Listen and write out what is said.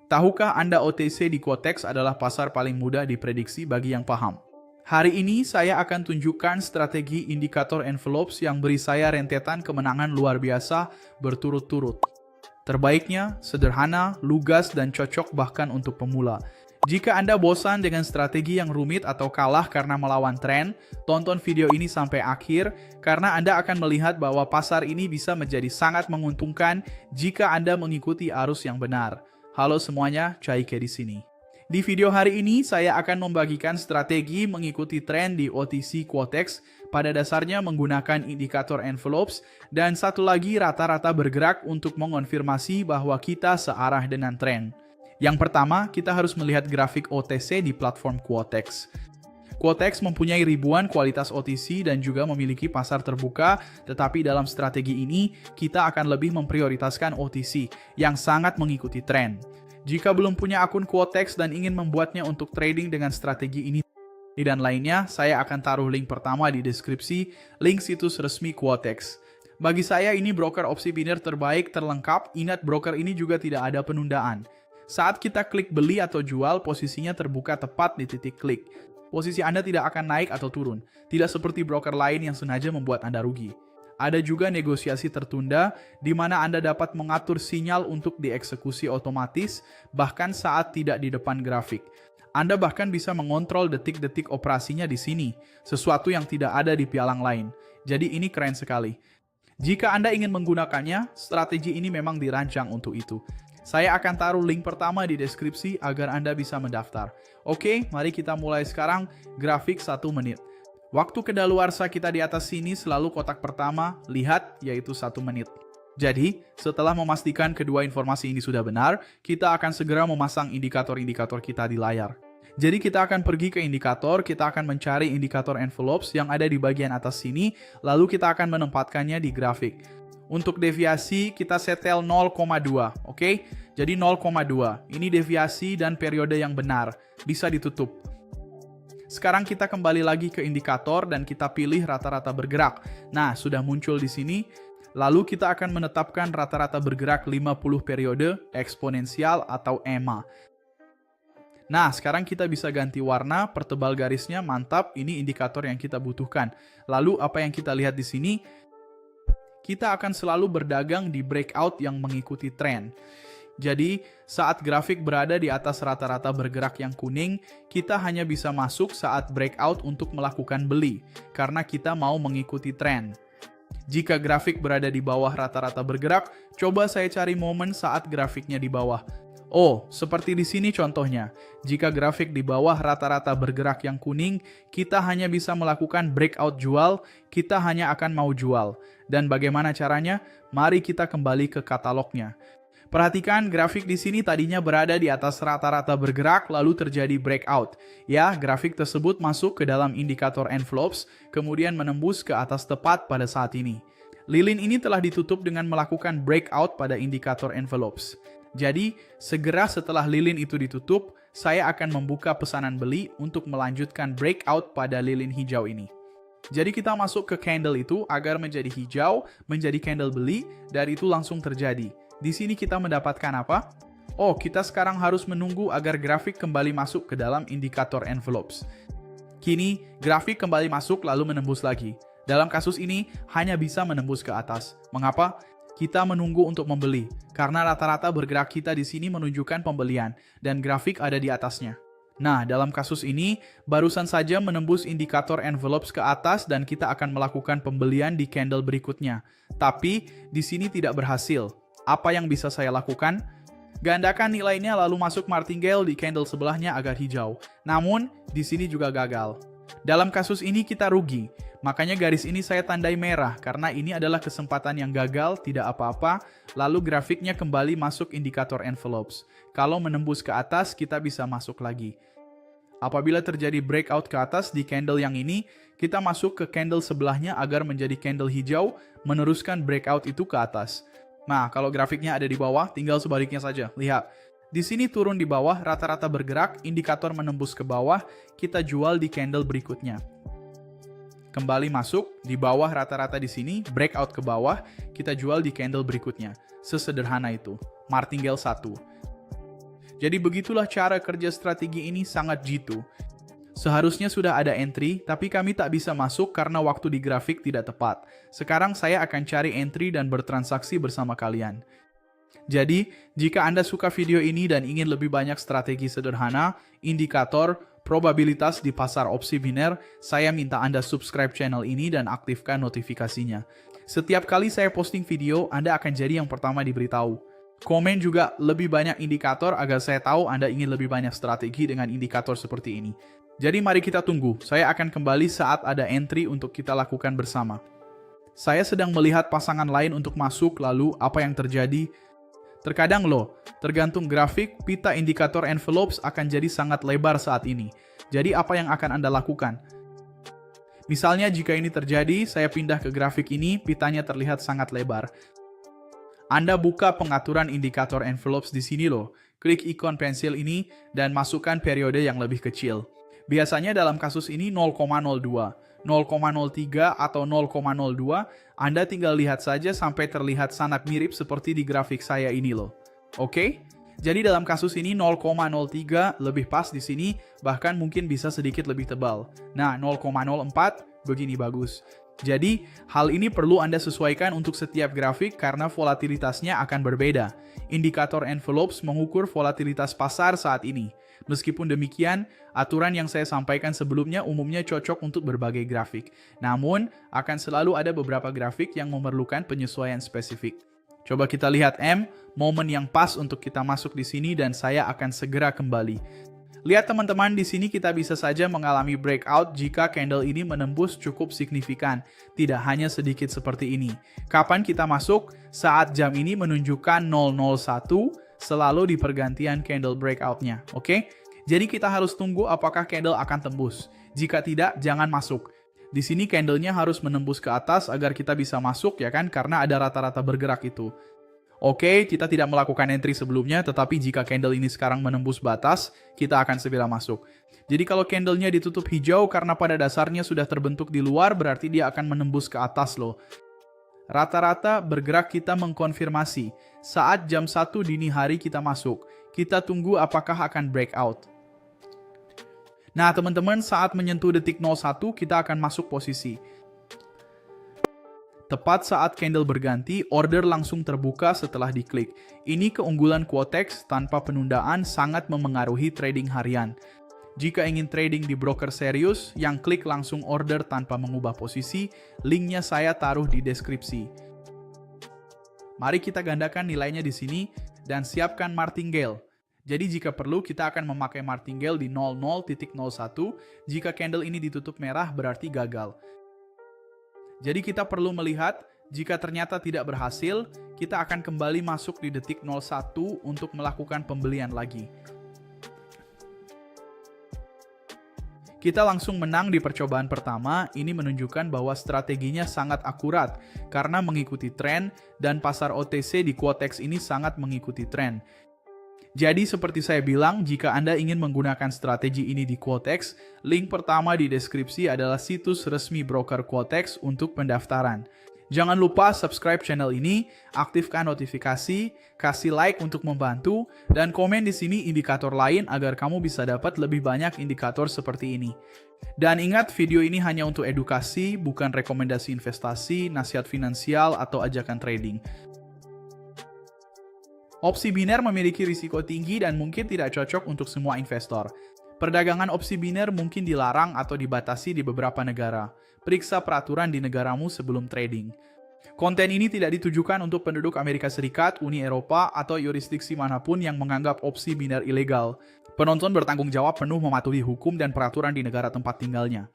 Tahukah Anda OTC di Quotex adalah pasar paling mudah diprediksi bagi yang paham? Hari ini saya akan tunjukkan strategi indikator envelopes yang beri saya rentetan kemenangan luar biasa berturut-turut. Terbaiknya, sederhana, lugas, dan cocok bahkan untuk pemula. Jika Anda bosan dengan strategi yang rumit atau kalah karena melawan tren, tonton video ini sampai akhir karena Anda akan melihat bahwa pasar ini bisa menjadi sangat menguntungkan jika Anda mengikuti arus yang benar. Halo semuanya, Caike di sini. Di video hari ini, saya akan membagikan strategi mengikuti tren di OTC Quotex, pada dasarnya menggunakan indikator envelopes, dan satu lagi rata-rata bergerak untuk mengonfirmasi bahwa kita searah dengan tren. Yang pertama, kita harus melihat grafik OTC di platform Quotex. Quotex mempunyai ribuan kualitas OTC dan juga memiliki pasar terbuka, tetapi dalam strategi ini, kita akan lebih memprioritaskan OTC yang sangat mengikuti tren. Jika belum punya akun Quotex dan ingin membuatnya untuk trading dengan strategi ini dan lainnya, saya akan taruh link pertama di deskripsi, link situs resmi Quotex. Bagi saya ini broker opsi biner terbaik terlengkap, ingat broker ini juga tidak ada penundaan. Saat kita klik beli atau jual, posisinya terbuka tepat di titik klik. Posisi Anda tidak akan naik atau turun, tidak seperti broker lain yang sengaja membuat Anda rugi. Ada juga negosiasi tertunda, di mana Anda dapat mengatur sinyal untuk dieksekusi otomatis, bahkan saat tidak di depan grafik. Anda bahkan bisa mengontrol detik-detik operasinya di sini, sesuatu yang tidak ada di pialang lain. Jadi ini keren sekali. Jika Anda ingin menggunakannya, strategi ini memang dirancang untuk itu. Saya akan taruh link pertama di deskripsi agar Anda bisa mendaftar. Oke, mari kita mulai sekarang, grafik 1 menit. Waktu kedaluarsa kita di atas sini selalu kotak pertama, lihat, yaitu 1 menit. Jadi, setelah memastikan kedua informasi ini sudah benar, kita akan segera memasang indikator-indikator kita di layar. Jadi kita akan pergi ke indikator, kita akan mencari indikator envelopes yang ada di bagian atas sini, lalu kita akan menempatkannya di grafik. Untuk deviasi, kita setel 0,2, oke? Jadi 0,2, ini deviasi dan periode yang benar, bisa ditutup. Sekarang kita kembali lagi ke indikator dan kita pilih rata-rata bergerak. Nah, sudah muncul di sini. Lalu kita akan menetapkan rata-rata bergerak 50 periode eksponensial atau EMA. Nah, sekarang kita bisa ganti warna, pertebal garisnya, mantap, ini indikator yang kita butuhkan. Lalu apa yang kita lihat di sini? Kita akan selalu berdagang di breakout yang mengikuti tren. Jadi, saat grafik berada di atas rata-rata bergerak yang kuning, kita hanya bisa masuk saat breakout untuk melakukan beli, karena kita mau mengikuti tren. Jika grafik berada di bawah rata-rata bergerak, coba saya cari momen saat grafiknya di bawah. Oh, seperti di sini contohnya. Jika grafik di bawah rata-rata bergerak yang kuning, kita hanya bisa melakukan breakout jual, kita hanya akan mau jual. Dan bagaimana caranya? Mari kita kembali ke katalognya. Perhatikan grafik di sini tadinya berada di atas rata-rata bergerak lalu terjadi breakout. Ya, grafik tersebut masuk ke dalam indikator envelopes, kemudian menembus ke atas tepat pada saat ini. Lilin ini telah ditutup dengan melakukan breakout pada indikator envelopes. Jadi, segera setelah lilin itu ditutup, saya akan membuka pesanan beli untuk melanjutkan breakout pada lilin hijau ini. Jadi kita masuk ke candle itu agar menjadi hijau, menjadi candle beli, dari itu langsung terjadi. Di sini kita mendapatkan apa? Oh, kita sekarang harus menunggu agar grafik kembali masuk ke dalam indikator envelopes. Kini, grafik kembali masuk lalu menembus lagi. Dalam kasus ini, hanya bisa menembus ke atas. Mengapa? Kita menunggu untuk membeli, karena rata-rata bergerak kita di sini menunjukkan pembelian, dan grafik ada di atasnya. Nah, dalam kasus ini, barusan saja menembus indikator envelopes ke atas dan kita akan melakukan pembelian di candle berikutnya. Tapi, di sini tidak berhasil. Apa yang bisa saya lakukan? Gandakan nilainya lalu masuk martingale di candle sebelahnya agar hijau. Namun, di sini juga gagal. Dalam kasus ini kita rugi. Makanya garis ini saya tandai merah karena ini adalah kesempatan yang gagal, tidak apa-apa, lalu grafiknya kembali masuk indikator envelopes. Kalau menembus ke atas, kita bisa masuk lagi. Apabila terjadi breakout ke atas di candle yang ini, kita masuk ke candle sebelahnya agar menjadi candle hijau, meneruskan breakout itu ke atas. Nah, kalau grafiknya ada di bawah, tinggal sebaliknya saja. Lihat, di sini turun di bawah, rata-rata bergerak, indikator menembus ke bawah, kita jual di candle berikutnya. Kembali masuk, di bawah rata-rata di sini, breakout ke bawah, kita jual di candle berikutnya. Sesederhana itu. Martingale 1. Jadi begitulah cara kerja strategi ini sangat jitu. Seharusnya sudah ada entry, tapi kami tak bisa masuk karena waktu di grafik tidak tepat. Sekarang saya akan cari entry dan bertransaksi bersama kalian. Jadi, jika Anda suka video ini dan ingin lebih banyak strategi sederhana, indikator, probabilitas di pasar opsi biner, saya minta Anda subscribe channel ini dan aktifkan notifikasinya. Setiap kali saya posting video, Anda akan jadi yang pertama diberitahu. Komen juga lebih banyak indikator agar saya tahu Anda ingin lebih banyak strategi dengan indikator seperti ini. Jadi mari kita tunggu, saya akan kembali saat ada entry untuk kita lakukan bersama. Saya sedang melihat pasangan lain untuk masuk, lalu apa yang terjadi? Terkadang loh, tergantung grafik, pita indikator envelopes akan jadi sangat lebar saat ini. Jadi apa yang akan Anda lakukan? Misalnya jika ini terjadi, saya pindah ke grafik ini, pitanya terlihat sangat lebar. Anda buka pengaturan indikator envelopes di sini loh, klik ikon pensil ini, dan masukkan periode yang lebih kecil. Biasanya dalam kasus ini 0,02, 0,03 atau 0,02, Anda tinggal lihat saja sampai terlihat sangat mirip seperti di grafik saya ini loh. Oke? Jadi dalam kasus ini 0,03 lebih pas di sini, bahkan mungkin bisa sedikit lebih tebal. Nah, 0,04 begini bagus. Jadi, hal ini perlu Anda sesuaikan untuk setiap grafik karena volatilitasnya akan berbeda. Indikator envelopes mengukur volatilitas pasar saat ini. Meskipun demikian, aturan yang saya sampaikan sebelumnya umumnya cocok untuk berbagai grafik. Namun, akan selalu ada beberapa grafik yang memerlukan penyesuaian spesifik. Coba kita lihat M, momen yang pas untuk kita masuk di sini dan saya akan segera kembali. Lihat teman-teman, di sini kita bisa saja mengalami breakout jika candle ini menembus cukup signifikan, tidak hanya sedikit seperti ini. Kapan kita masuk? Saat jam ini menunjukkan 001, selalu di pergantian candle breakout-nya, oke? Jadi kita harus tunggu apakah candle akan tembus. Jika tidak, jangan masuk. Di sini candlenya harus menembus ke atas agar kita bisa masuk, ya kan? Karena ada rata-rata bergerak itu. Oke, kita tidak melakukan entry sebelumnya, tetapi jika candle ini sekarang menembus batas, kita akan segera masuk. Jadi kalau candlenya ditutup hijau karena pada dasarnya sudah terbentuk di luar, berarti dia akan menembus ke atas loh. Rata-rata bergerak kita mengkonfirmasi. Saat jam 1 dini hari kita masuk. Kita tunggu apakah akan breakout. Nah teman-teman, saat menyentuh detik 01, kita akan masuk posisi. Tepat saat candle berganti, order langsung terbuka setelah diklik. Ini keunggulan Quotex tanpa penundaan sangat memengaruhi trading harian. Jika ingin trading di broker serius, yang klik langsung order tanpa mengubah posisi, linknya saya taruh di deskripsi. Mari kita gandakan nilainya di sini dan siapkan martingale. Jadi jika perlu, kita akan memakai martingale di 00.01. Jika candle ini ditutup merah, berarti gagal. Jadi kita perlu melihat, jika ternyata tidak berhasil, kita akan kembali masuk di detik 01 untuk melakukan pembelian lagi. Kita langsung menang di percobaan pertama, ini menunjukkan bahwa strateginya sangat akurat karena mengikuti tren dan pasar OTC di Quotex ini sangat mengikuti tren. Jadi seperti saya bilang, jika Anda ingin menggunakan strategi ini di Quotex, link pertama di deskripsi adalah situs resmi broker Quotex untuk pendaftaran. Jangan lupa subscribe channel ini, aktifkan notifikasi, kasih like untuk membantu, dan komen di sini indikator lain agar kamu bisa dapat lebih banyak indikator seperti ini. Dan ingat, video ini hanya untuk edukasi, bukan rekomendasi investasi, nasihat finansial, atau ajakan trading. Opsi biner memiliki risiko tinggi dan mungkin tidak cocok untuk semua investor. Perdagangan opsi biner mungkin dilarang atau dibatasi di beberapa negara. Periksa peraturan di negaramu sebelum trading. Konten ini tidak ditujukan untuk penduduk Amerika Serikat, Uni Eropa, atau yurisdiksi manapun yang menganggap opsi biner ilegal. Penonton bertanggung jawab penuh mematuhi hukum dan peraturan di negara tempat tinggalnya.